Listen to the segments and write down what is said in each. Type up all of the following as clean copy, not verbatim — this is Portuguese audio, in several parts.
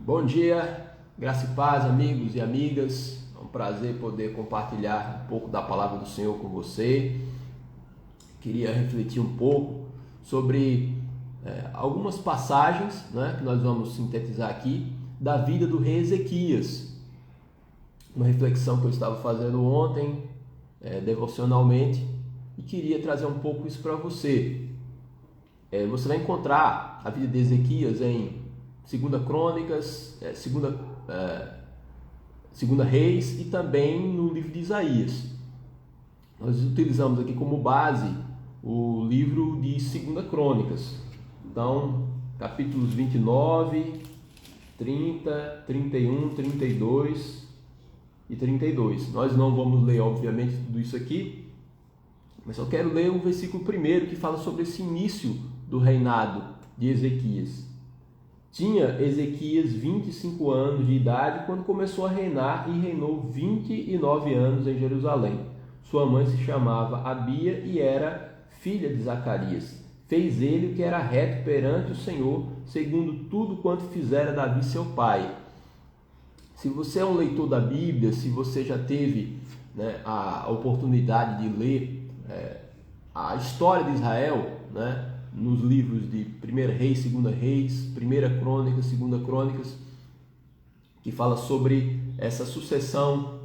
Bom dia, graça e paz, amigos e amigas. É um prazer poder compartilhar um pouco da palavra do Senhor com você. Queria refletir um pouco sobre algumas passagens, que nós vamos sintetizar aqui, da vida do rei Ezequias. Uma reflexão que eu estava fazendo ontem, devocionalmente, e queria trazer um pouco isso para você. Você vai encontrar a vida de Ezequias em 2 Crônicas, 2 Reis e também no livro de Isaías. Nós utilizamos aqui como base o livro de 2 Crônicas. Então, capítulos 29, 30, 31, 32 e 32. Nós não vamos ler, obviamente, tudo isso aqui, mas só quero ler o versículo 1 que fala sobre esse início do reinado de Ezequias. Tinha Ezequias 25 anos de idade quando começou a reinar e reinou 29 anos em Jerusalém. Sua mãe se chamava Abia e era filha de Zacarias. Fez ele o que era reto perante o Senhor, segundo tudo quanto fizera Davi seu pai. Se você é um leitor da Bíblia, se você já teve a oportunidade de ler a história de Israel, nos livros de 1 Reis, 2 Reis, 1 Crônicas, 2 Crônicas, que fala sobre essa sucessão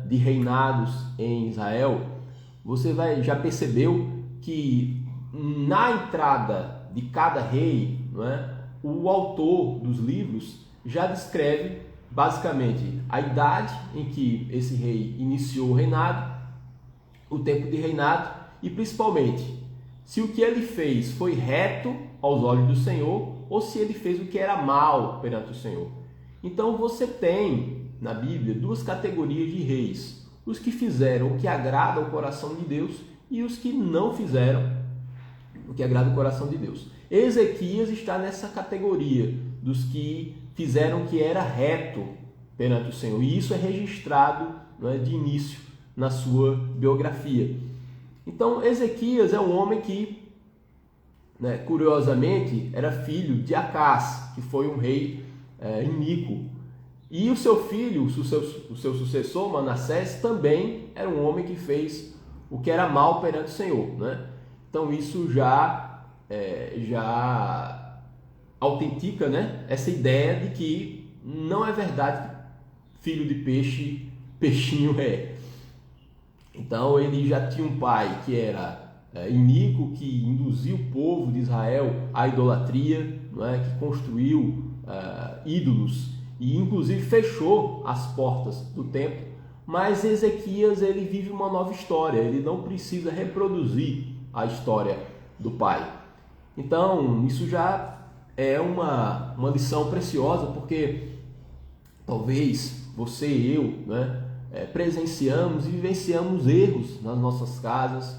de reinados em Israel, você já percebeu que na entrada de cada rei, o autor dos livros já descreve basicamente a idade em que esse rei iniciou o reinado, o tempo de reinado e principalmente se o que ele fez foi reto aos olhos do Senhor ou se ele fez o que era mal perante o Senhor. Então você tem na Bíblia 2 categorias de reis: os que fizeram o que agrada ao coração de Deus e os que não fizeram o que agrada ao coração de Deus. Ezequias está nessa categoria dos que fizeram o que era reto perante o Senhor, e isso é registrado de início na sua biografia. Então, Ezequias é um homem que, curiosamente, era filho de Acás, que foi um rei iníquo. E o seu filho, o seu sucessor, Manassés, também era um homem que fez o que era mal perante o Senhor. Então, isso já autentica essa ideia de que não é verdade que filho de peixe, peixinho é. Então ele já tinha um pai que era iníquo, que induziu o povo de Israel à idolatria, que construiu ídolos e inclusive fechou as portas do templo. Mas Ezequias ele vive uma nova história, ele não precisa reproduzir a história do pai. Então isso já é uma lição preciosa, porque talvez você e eu presenciamos e vivenciamos erros nas nossas casas,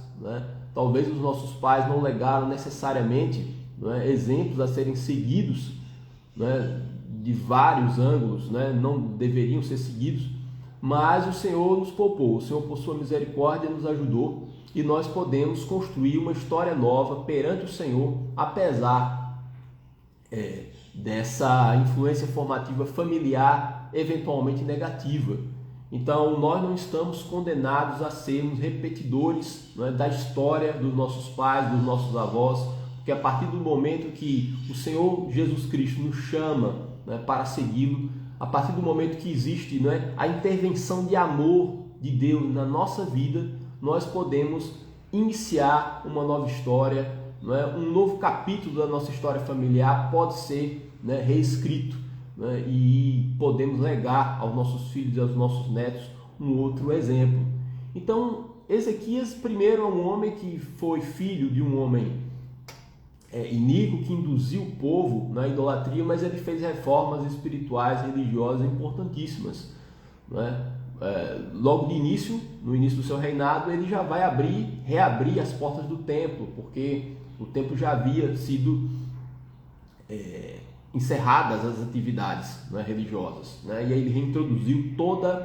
Talvez os nossos pais não legaram necessariamente exemplos a serem seguidos, de vários ângulos, não deveriam ser seguidos, mas o Senhor nos poupou, o Senhor por sua misericórdia nos ajudou e nós podemos construir uma história nova perante o Senhor, apesar dessa influência formativa familiar eventualmente negativa. Então, nós não estamos condenados a sermos repetidores da história dos nossos pais, dos nossos avós, porque a partir do momento que o Senhor Jesus Cristo nos chama para segui-lo, a partir do momento que existe a intervenção de amor de Deus na nossa vida, nós podemos iniciar uma nova história, um novo capítulo da nossa história familiar pode ser reescrito. E podemos legar aos nossos filhos e aos nossos netos um outro exemplo. Então, Ezequias primeiro é um homem que foi filho de um homem iníquo, que induziu o povo na idolatria, mas ele fez reformas espirituais e religiosas importantíssimas. Logo de início, no início do seu reinado, ele já vai reabrir as portas do templo, porque o templo já havia sido encerradas as atividades religiosas, e aí ele reintroduziu todas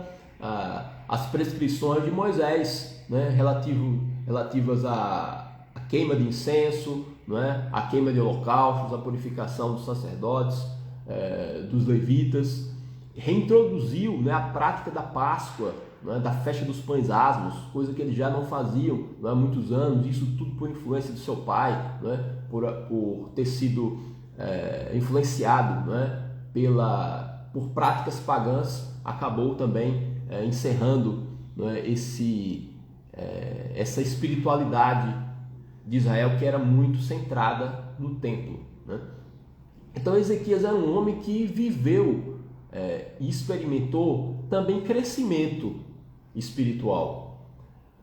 as prescrições de Moisés, relativas à queima de incenso, a queima de holocaustos, a purificação dos sacerdotes, dos levitas, reintroduziu, né, a prática da Páscoa, né, da festa dos pães asmos, coisa que eles já não faziam, né, há muitos anos, isso tudo por influência do seu pai, né, por ter sido influenciado, né, por práticas pagãs, acabou também encerrando, né, essa espiritualidade de Israel, que era muito centrada no templo, né? Então Ezequias era um homem que viveu e experimentou também crescimento espiritual.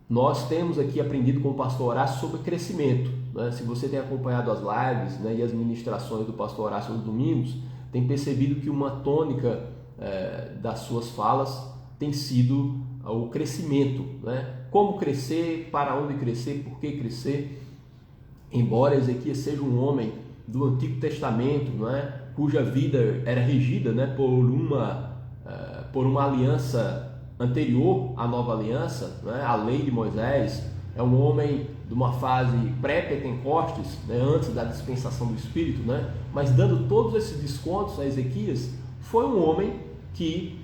Nós temos aqui aprendido com o pastor Horácio sobre crescimento, né? Se você tem acompanhado as lives, né, e as ministrações do pastor Horácio nos domingos, tem percebido que uma tônica das suas falas tem sido o crescimento, né? Como crescer, para onde crescer, por que crescer. Embora Ezequias seja um homem do Antigo Testamento, né, cuja vida era regida, né, por uma aliança anterior à nova aliança, né, a lei de Moisés, é um homem de uma fase pré-Pentecostes, né, antes da dispensação do Espírito, né, mas dando todos esses descontos a Ezequias, foi um homem que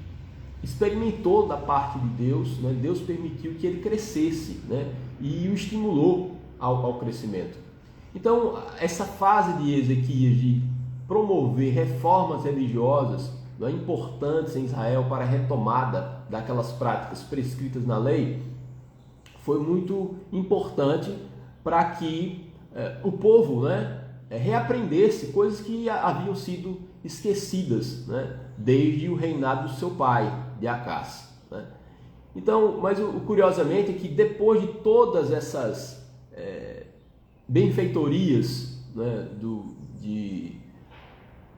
experimentou da parte de Deus, né, Deus permitiu que ele crescesse, né, e o estimulou ao crescimento. Então, essa fase de Ezequias de promover reformas religiosas, né, importantes em Israel para a retomada daquelas práticas prescritas na lei, foi muito importante para que o povo, né, reaprendesse coisas que haviam sido esquecidas, né, desde o reinado do seu pai, de Acás, né? Então, mas curiosamente é que depois de todas essas benfeitorias, né, de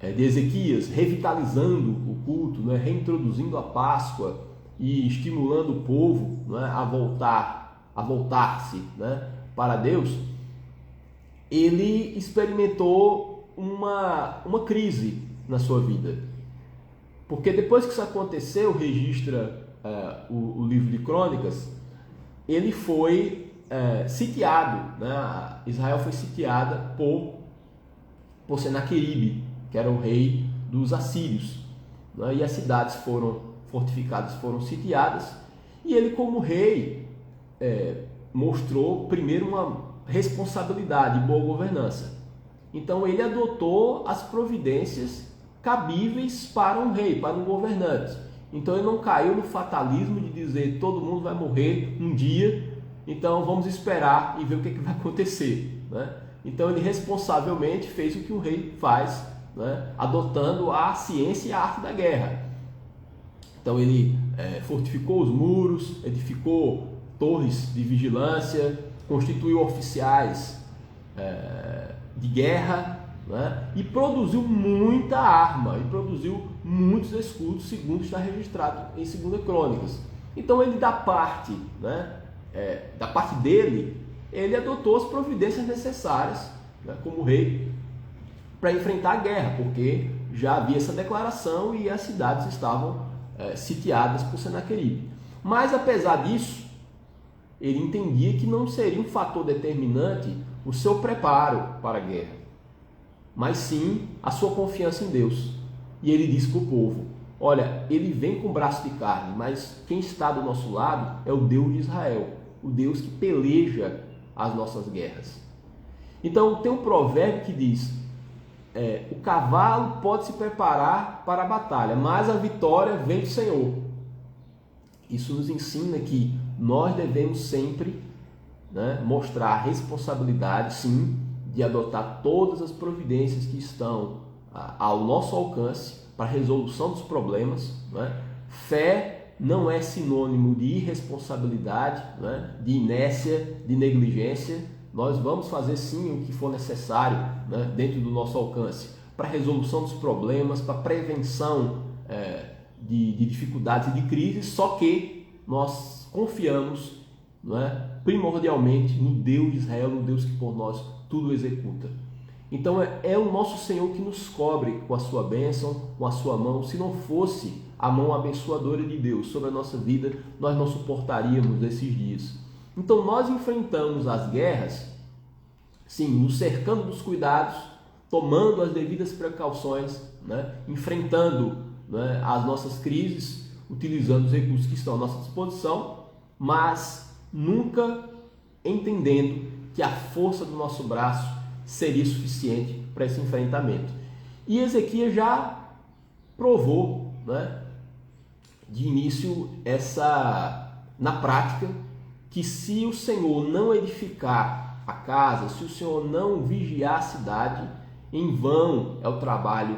Ezequias, revitalizando o culto, né, reintroduzindo a Páscoa e estimulando o povo, né, a voltar-se, né, para Deus, ele experimentou uma crise na sua vida. Porque depois que isso aconteceu, registra o livro de Crônicas, ele foi sitiado, né? Israel foi sitiada por Senaqueribe, que era o rei dos assírios, né? E as cidades foram fortificadas, foram sitiadas, e ele, como rei, mostrou primeiro uma responsabilidade e boa governança. Então ele adotou as providências cabíveis para um rei, para um governante. Então ele não caiu no fatalismo de dizer todo mundo vai morrer um dia, então vamos esperar e ver o que vai acontecer, né? Então ele responsavelmente fez o que um rei faz, né, adotando a ciência e a arte da guerra. Então ele fortificou os muros, edificou torres de vigilância, constituiu oficiais de guerra, né, e produziu muita arma, e produziu muitos escudos, segundo está registrado em 2 Crônicas. Então ele da parte dele, ele adotou as providências necessárias, né, como rei, para enfrentar a guerra, porque já havia essa declaração e as cidades estavam sitiadas por Senaqueribe. Mas apesar disso, ele entendia que não seria um fator determinante o seu preparo para a guerra, mas sim a sua confiança em Deus. E ele disse para o povo: olha, ele vem com braço de carne, mas quem está do nosso lado é o Deus de Israel, o Deus que peleja as nossas guerras. Então tem um provérbio que diz: o cavalo pode se preparar para a batalha, mas a vitória vem do Senhor. Isso nos ensina que nós devemos sempre, né, mostrar a responsabilidade, sim, de adotar todas as providências que estão ao nosso alcance para a resolução dos problemas, né? Fé não é sinônimo de irresponsabilidade, né, de inércia, de negligência. Nós vamos fazer sim o que for necessário, né, dentro do nosso alcance para a resolução dos problemas, para a prevenção de dificuldades e de crises, só que nós confiamos, né, primordialmente no Deus de Israel, no Deus que por nós tudo executa. Então é o nosso Senhor que nos cobre com a sua bênção, com a sua mão. Se não fosse a mão abençoadora de Deus sobre a nossa vida, nós não suportaríamos esses dias. Então nós enfrentamos as guerras, sim, nos cercando dos cuidados, tomando as devidas precauções, né, enfrentando, né, as nossas crises, utilizando os recursos que estão à nossa disposição, mas nunca entendendo que a força do nosso braço seria suficiente para esse enfrentamento. E Ezequias já provou, né, de início na prática, que se o Senhor não edificar a casa, se o Senhor não vigiar a cidade, em vão é o trabalho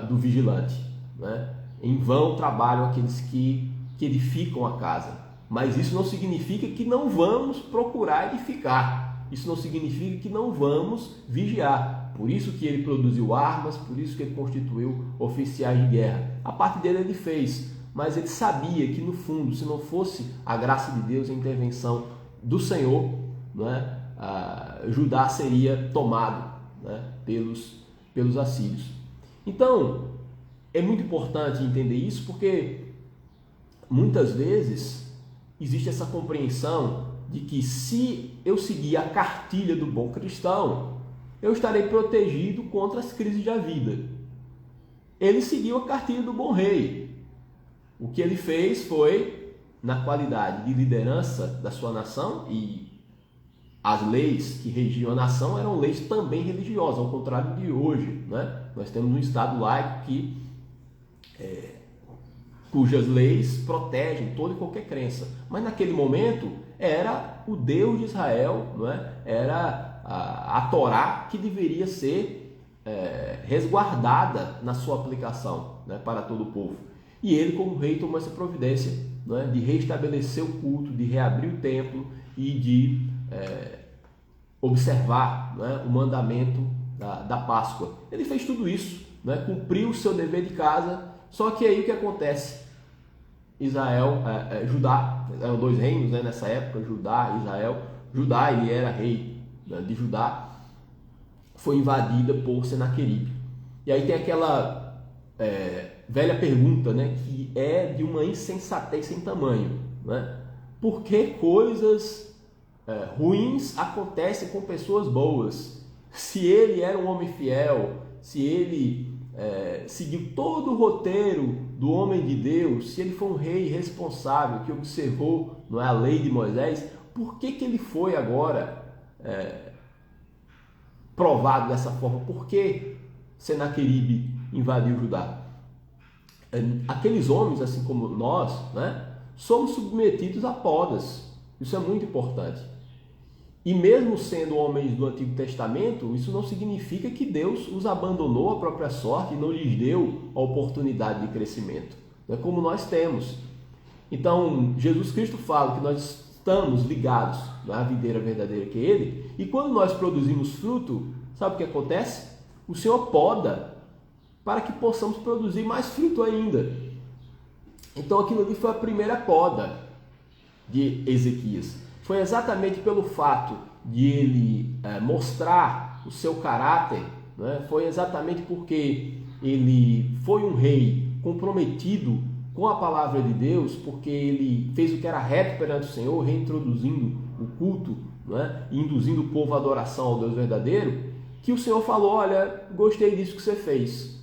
do vigilante, né? Em vão trabalham aqueles que edificam a casa. Mas isso não significa que não vamos procurar edificar. Isso não significa que não vamos vigiar. Por isso que ele produziu armas, por isso que ele constituiu oficiais de guerra. A parte dele ele fez, mas ele sabia que no fundo, se não fosse a graça de Deus, a intervenção do Senhor, né, Judá seria tomado, né, pelos assírios. Então, é muito importante entender isso, porque muitas vezes existe essa compreensão de que se eu seguir a cartilha do bom cristão, eu estarei protegido contra as crises da vida. Ele seguiu a cartilha do bom rei. O que ele fez foi, na qualidade de liderança da sua nação, e as leis que regiam a nação eram leis também religiosas, ao contrário de hoje, né? Nós temos um Estado laico cujas leis protegem toda e qualquer crença. Mas naquele momento era o Deus de Israel, não é? Era a Torá que deveria ser resguardada na sua aplicação, né, para todo o povo. E ele, como rei, tomou essa providência, não é, de restabelecer o culto, de reabrir o templo e de observar, não é, o mandamento da Páscoa. Ele fez tudo isso, não é, cumpriu o seu dever de casa. Só que aí o que acontece? Judá, eram dois reinos, né, nessa época, Judá e Israel. Judá, ele era rei, né, de Judá, foi invadida por Senaqueribe. E aí tem aquela velha pergunta, né, que é de uma insensatez sem tamanho, né? Por que coisas ruins acontecem com pessoas boas? Se ele era um homem fiel, se ele seguiu todo o roteiro do homem de Deus, se ele foi um rei responsável que observou, não é, a lei de Moisés, por que ele foi agora provado dessa forma? Por que Senaqueribe invadiu Judá? Aqueles homens, assim como nós, né, somos submetidos a podas. Isso é muito importante. E mesmo sendo homens do Antigo Testamento, isso não significa que Deus os abandonou à própria sorte e não lhes deu a oportunidade de crescimento, né, como nós temos. Então, Jesus Cristo fala que nós estamos ligados à videira verdadeira que é Ele, e quando nós produzimos fruto, sabe o que acontece? O Senhor poda para que possamos produzir mais fruto ainda. Então, aquilo ali foi a primeira poda de Ezequias. Foi exatamente pelo fato de ele mostrar o seu caráter, né? Foi exatamente porque ele foi um rei comprometido com a palavra de Deus, porque ele fez o que era reto perante o Senhor, reintroduzindo o culto, né, e induzindo o povo à adoração ao Deus verdadeiro, que o Senhor falou: olha, gostei disso que você fez,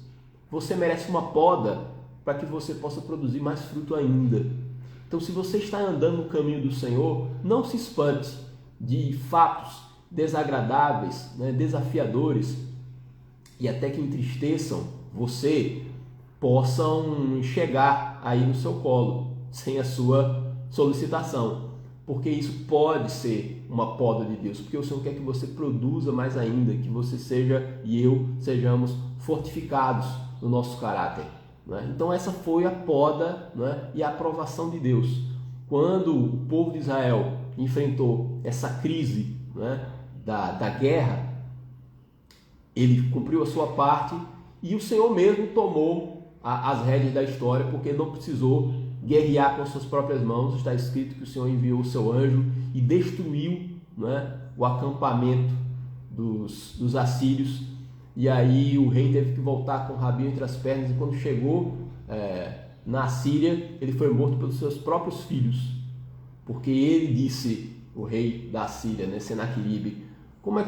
você merece uma poda para que você possa produzir mais fruto ainda. Então, se você está andando no caminho do Senhor, não se espante de fatos desagradáveis, né, desafiadores, e até que entristeçam você, possam chegar aí no seu colo, sem a sua solicitação, porque isso pode ser uma poda de Deus, porque o Senhor quer que você produza mais ainda, que você seja e eu sejamos fortificados no nosso caráter. Então essa foi a poda, né, e a aprovação de Deus. Quando o povo de Israel enfrentou essa crise, né, da guerra, ele cumpriu a sua parte e o Senhor mesmo tomou as rédeas da história, porque não precisou guerrear com as suas próprias mãos. Está escrito que o Senhor enviou o seu anjo e destruiu, né, o acampamento dos assírios. E aí o rei teve que voltar com o rabinho entre as pernas, e quando chegou na Síria, ele foi morto pelos seus próprios filhos, porque ele disse, o rei da Síria, né, Senaqueribe, como é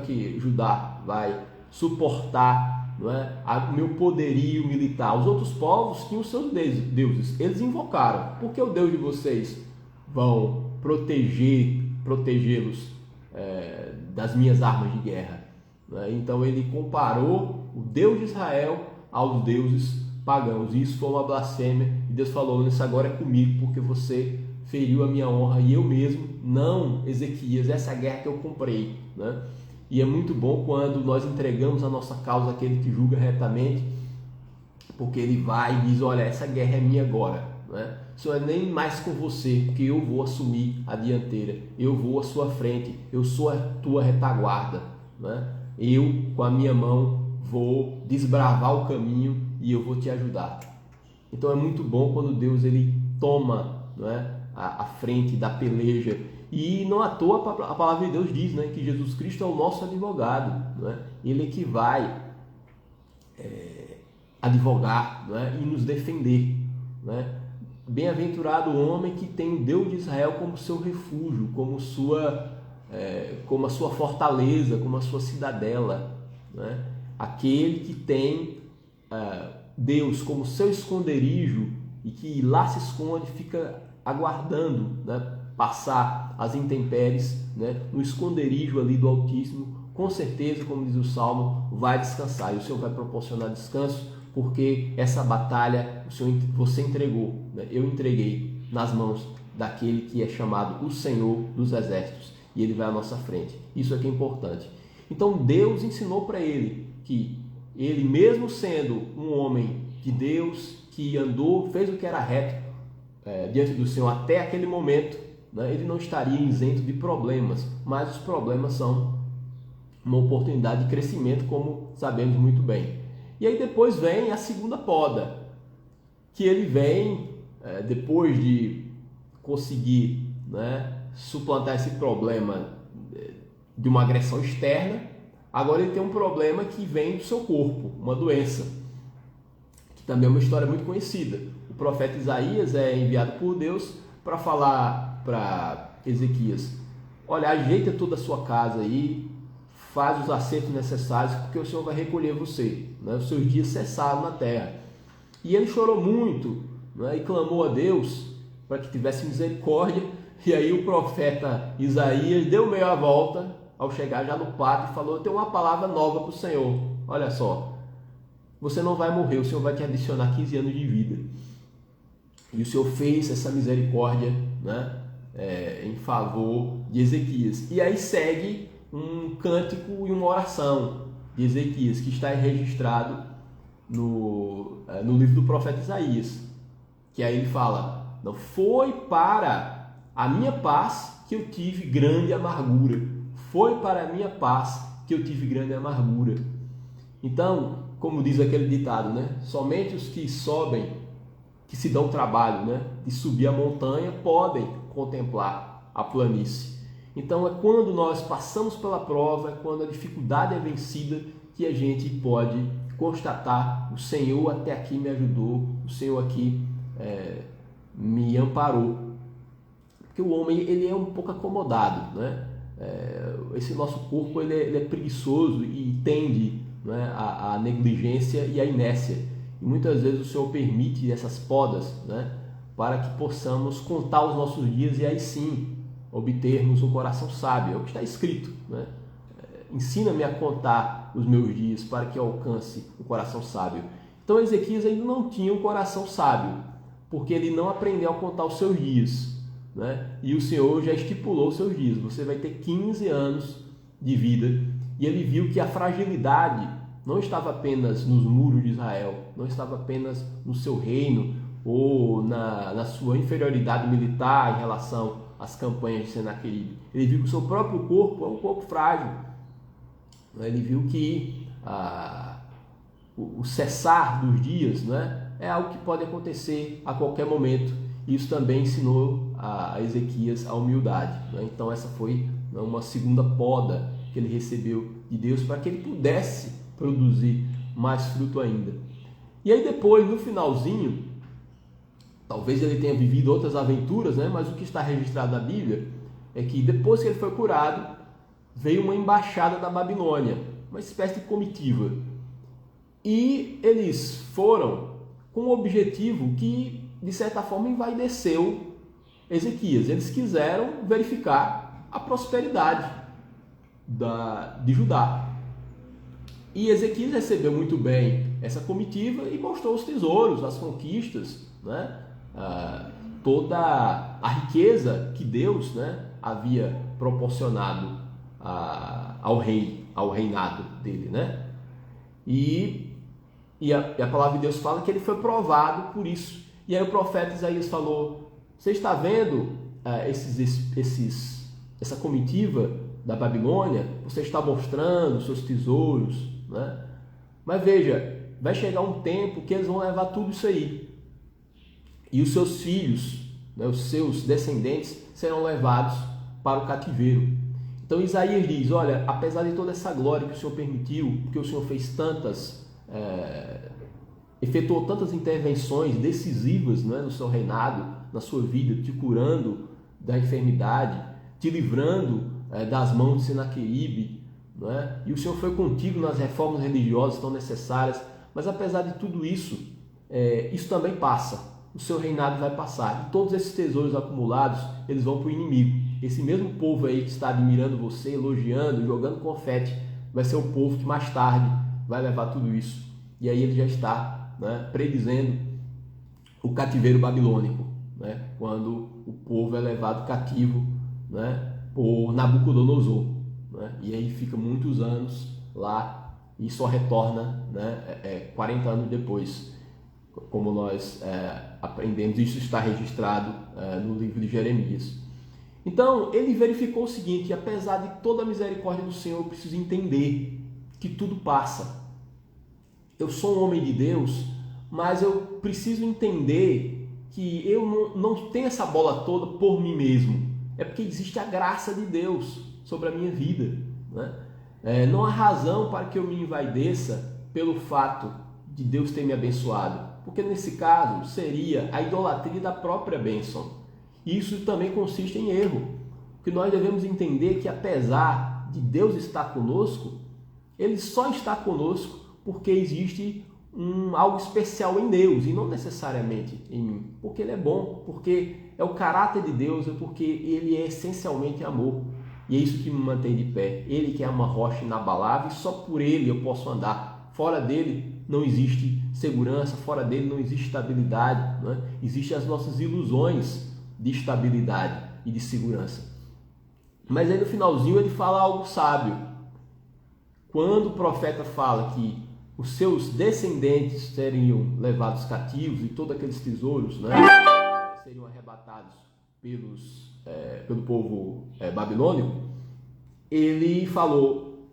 que Judá vai suportar não é? O meu poderio militar. Os outros povos tinham seus deuses, eles invocaram. Por que o Deus de vocês vão protegê-los das minhas armas de guerra? Não é? Então ele comparou o Deus de Israel aos deuses pagãos. E isso foi uma blasfêmia. E Deus falou: isso agora é comigo, porque você feriu a minha honra e eu mesmo, não, Ezequias, essa é a guerra que eu comprei, né? E é muito bom quando nós entregamos a nossa causa àquele que julga retamente, porque ele vai e diz: olha, essa guerra é minha agora, né? Isso não é nem mais com você, porque eu vou assumir a dianteira, eu vou à sua frente, eu sou a tua retaguarda, né? Eu, com a minha mão, vou desbravar o caminho e eu vou te ajudar. Então é muito bom quando Deus ele toma, não é, a frente da peleja. E não à toa a palavra de Deus diz, né, que Jesus Cristo é o nosso advogado, não é? Ele é que vai advogar, não é, e nos defender, não é? Bem-aventurado o homem que tem o Deus de Israel como seu refúgio, como a sua fortaleza, como a sua cidadela, não é? Aquele que tem Deus como seu esconderijo e que lá se esconde, fica aguardando, né, passar as intempéries, né, no esconderijo ali do Altíssimo, com certeza, como diz o Salmo, vai descansar. E o Senhor vai proporcionar descanso, porque essa batalha você entregou, né, eu entreguei nas mãos daquele que é chamado o Senhor dos Exércitos, e ele vai à nossa frente. Isso aqui é importante. Então Deus ensinou para ele que ele, mesmo sendo um homem de Deus, que andou, fez o que era reto diante do Senhor até aquele momento, né, ele não estaria isento de problemas, mas os problemas são uma oportunidade de crescimento, como sabemos muito bem. E aí depois vem a segunda poda, que ele vem, depois de conseguir, né, suplantar esse problema de uma agressão externa, agora ele tem um problema que vem do seu corpo, uma doença, que também é uma história muito conhecida. O profeta Isaías é enviado por Deus para falar para Ezequias: olha, ajeita toda a sua casa aí, faz os acertos necessários, porque o Senhor vai recolher você, né? Os seus dias cessaram na terra. E ele chorou muito, né, e clamou a Deus para que tivesse misericórdia. E aí o profeta Isaías deu meia volta ao chegar já no pátio e falou: eu tenho uma palavra nova para o Senhor. Olha só, você não vai morrer, o Senhor vai te adicionar 15 anos de vida. E o Senhor fez essa misericórdia, né, em favor de Ezequias. E aí segue um cântico e uma oração de Ezequias, que está registrado no livro do profeta Isaías. Que aí ele fala: não foi para a minha paz que eu tive grande amargura. Foi para a minha paz que eu tive grande amargura. Então, como diz aquele ditado, né? Somente os que sobem, que se dão trabalho, né, de subir a montanha, podem contemplar a planície. Então é quando nós passamos pela prova, é quando a dificuldade é vencida, que a gente pode constatar: o Senhor até aqui me ajudou, o Senhor aqui me amparou. Porque o homem ele é um pouco acomodado, né? Esse nosso corpo ele é preguiçoso e tende, né, à negligência e à inércia. E muitas vezes o Senhor permite essas podas, né, para que possamos contar os nossos dias e aí sim obtermos um coração sábio. É o que está escrito, né? Ensina-me a contar os meus dias para que eu alcance o coração sábio. Então Ezequias ainda não tinha um coração sábio, porque ele não aprendeu a contar os seus dias, né? E o Senhor já estipulou os seus dias: você vai ter 15 anos de vida. E ele viu que a fragilidade não estava apenas nos muros de Israel, não estava apenas no seu reino ou na sua inferioridade militar em relação às campanhas de Senaqueribe. Ele viu que o seu próprio corpo é um corpo frágil. Ele viu que o cessar dos dias, né, é algo que pode acontecer a qualquer momento. Isso também ensinou a Ezequias a humildade, né? Então essa foi uma segunda poda que ele recebeu de Deus para que ele pudesse produzir mais fruto ainda. E aí depois, no finalzinho, talvez ele tenha vivido outras aventuras, né? Mas o que está registrado na Bíblia é que depois que ele foi curado, veio uma embaixada da Babilônia, uma espécie de comitiva. E eles foram com o objetivo que, de certa forma, envaideceu Ezequias. Eles quiseram verificar a prosperidade de Judá. E Ezequias recebeu muito bem essa comitiva e mostrou os tesouros, as conquistas, né? Toda a riqueza que Deus, né, havia proporcionado ao reinado dele, né? E a palavra de Deus fala que ele foi provado por isso. E aí o profeta Isaías falou: você está vendo essa comitiva da Babilônia? Você está mostrando os seus tesouros, né? Mas veja, vai chegar um tempo que eles vão levar tudo isso aí. E os seus filhos, né, os seus descendentes, serão levados para o cativeiro. Então Isaías diz: olha, apesar de toda essa glória que o Senhor permitiu, porque o Senhor fez efetuou tantas intervenções decisivas, né, no seu reinado, na sua vida, te curando da enfermidade, te livrando das mãos de Senaqueribe, né? E o Senhor foi contigo nas reformas religiosas tão necessárias. Mas apesar de tudo isso, isso também passa. O seu reinado vai passar. E todos esses tesouros acumulados, eles vão para o inimigo. Esse mesmo povo aí que está admirando você, elogiando, jogando confete, vai ser o povo que mais tarde vai levar tudo isso. E aí ele já está, né, predizendo o cativeiro babilônico, né, quando o povo é levado cativo, né, por Nabucodonosor, né, e aí fica muitos anos lá e só retorna, né, 40 anos depois, como nós aprendemos. Isso está registrado no livro de Jeremias. Então ele verificou o seguinte: apesar de toda a misericórdia do Senhor, eu preciso entender que tudo passa. Eu sou um homem de Deus, mas eu preciso entender que eu não tenho essa bola toda por mim mesmo. É porque existe a graça de Deus sobre a minha vida, né? Não há razão para que eu me envaideça pelo fato de Deus ter me abençoado, porque nesse caso seria a idolatria da própria bênção. E isso também consiste em erro, porque nós devemos entender que apesar de Deus estar conosco, Ele só está conosco porque existe algo especial em Deus e não necessariamente em mim, porque Ele é bom, porque é o caráter de Deus, é porque Ele é essencialmente amor. E é isso que me mantém de pé. Ele que é uma rocha inabalável, e só por Ele eu posso andar. Fora dele não existe segurança, fora dele não existe estabilidade, né? Existem as nossas ilusões de estabilidade e de segurança. Mas aí no finalzinho ele fala algo sábio. Quando o profeta fala que os seus descendentes seriam levados cativos e todos aqueles tesouros, né, seriam arrebatados pelo povo babilônico, ele falou: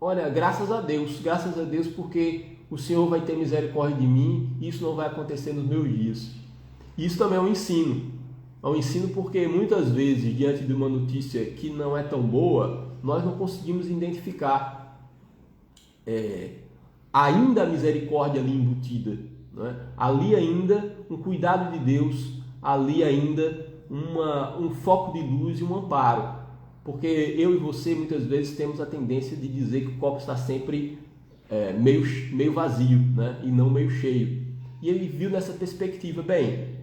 olha, graças a Deus, porque o Senhor vai ter misericórdia de mim e isso não vai acontecer nos meus dias. Isso também é um ensino. É um ensino porque muitas vezes, diante de uma notícia que não é tão boa, nós não conseguimos identificar ainda a misericórdia ali embutida, né? Ali ainda um cuidado de Deus, ali ainda um foco de luz e um amparo. Porque eu e você muitas vezes temos a tendência de dizer que o copo está sempre meio vazio, né? E não meio cheio. E ele viu nessa perspectiva: bem,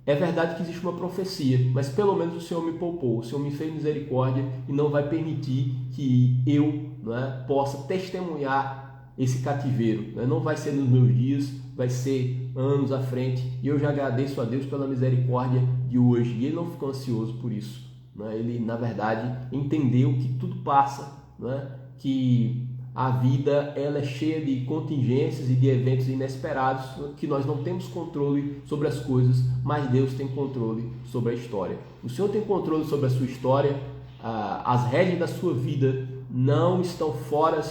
é verdade que existe uma profecia, mas pelo menos o Senhor me poupou, o Senhor me fez misericórdia e não vai permitir que eu, né, possa testemunhar esse cativeiro, né? Não vai ser nos meus dias, vai ser anos à frente, e eu já agradeço a Deus pela misericórdia de hoje. E ele não ficou ansioso por isso, né? Ele, na verdade, entendeu que tudo passa, né? Que a vida ela é cheia de contingências e de eventos inesperados, que nós não temos controle sobre as coisas, mas Deus tem controle sobre a história. O Senhor tem controle sobre a sua história, as rédeas da sua vida não estão fora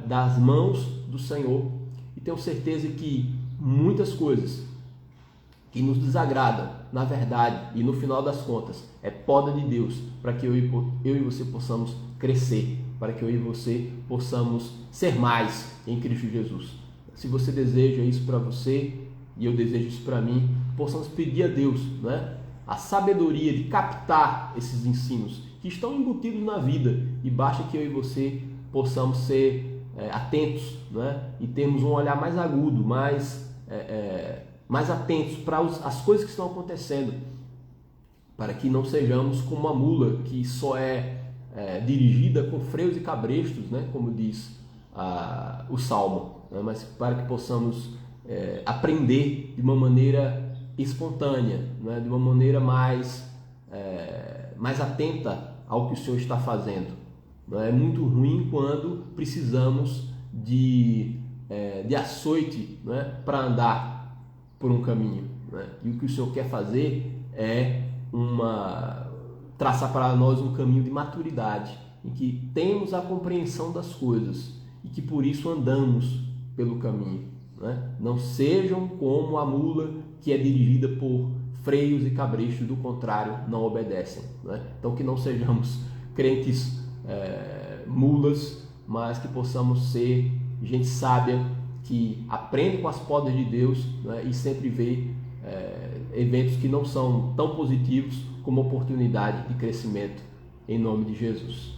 das mãos do Senhor. E tenho certeza que muitas coisas que nos desagradam, na verdade, e no final das contas, é poda de Deus para que eu e você possamos crescer, para que eu e você possamos ser mais em Cristo Jesus. Se você deseja isso para você e eu desejo isso para mim, possamos pedir a Deus, né, a sabedoria de captar esses ensinos que estão embutidos na vida, e basta que eu e você possamos ser atentos, né? E termos um olhar mais agudo, mais atentos para as coisas que estão acontecendo, para que não sejamos como uma mula que só é dirigida com freios e cabrestos, né? Como diz o Salmo, né? Mas para que possamos aprender de uma maneira espontânea, né? De uma maneira mais atenta ao que o Senhor está fazendo. É muito ruim quando precisamos de açoite, né, para andar por um caminho, né? E o que o Senhor quer fazer é traçar para nós um caminho de maturidade, em que temos a compreensão das coisas e que por isso andamos pelo caminho, né? Não sejam como a mula que é dirigida por freios e cabrestos, do contrário, não obedecem, né? Então que não sejamos crentes mulas, mas que possamos ser gente sábia, que aprende com as podas de Deus, né? E sempre vê eventos que não são tão positivos como oportunidade de crescimento, em nome de Jesus.